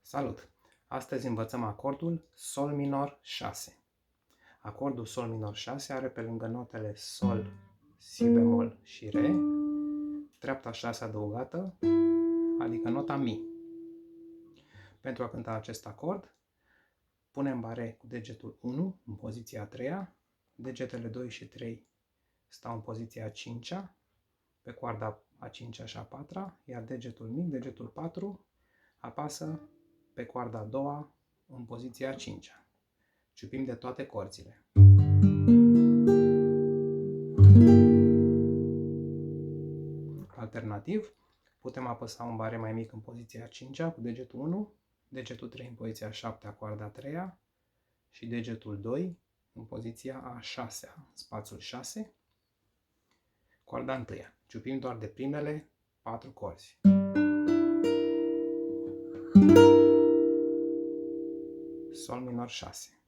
Salut! Astăzi învățăm acordul Sol minor 6. Acordul Sol minor 6 are pe lângă notele Sol, Si bemol și Re, treapta 6 adăugată, adică nota Mi. Pentru a cânta acest acord, punem bare cu degetul 1 în poziția a 3-a, degetele 2 și 3 stau în poziția a 5-a, pe coarda a 5-a și a 4-a, iar degetul mic, degetul 4, apasă pe coarda a 2-a în poziția a 5-a. Ciupim de toate corzile. Alternativ, putem apăsa un bare mai mic în poziția a 5-a cu degetul 1, degetul 3 în poziția a 7-a, coarda a 3-a și degetul 2 în poziția a 6-a, spațiul 6, coarda 1-a. Ciupim doar de primele 4 corzi. Sol minor 6.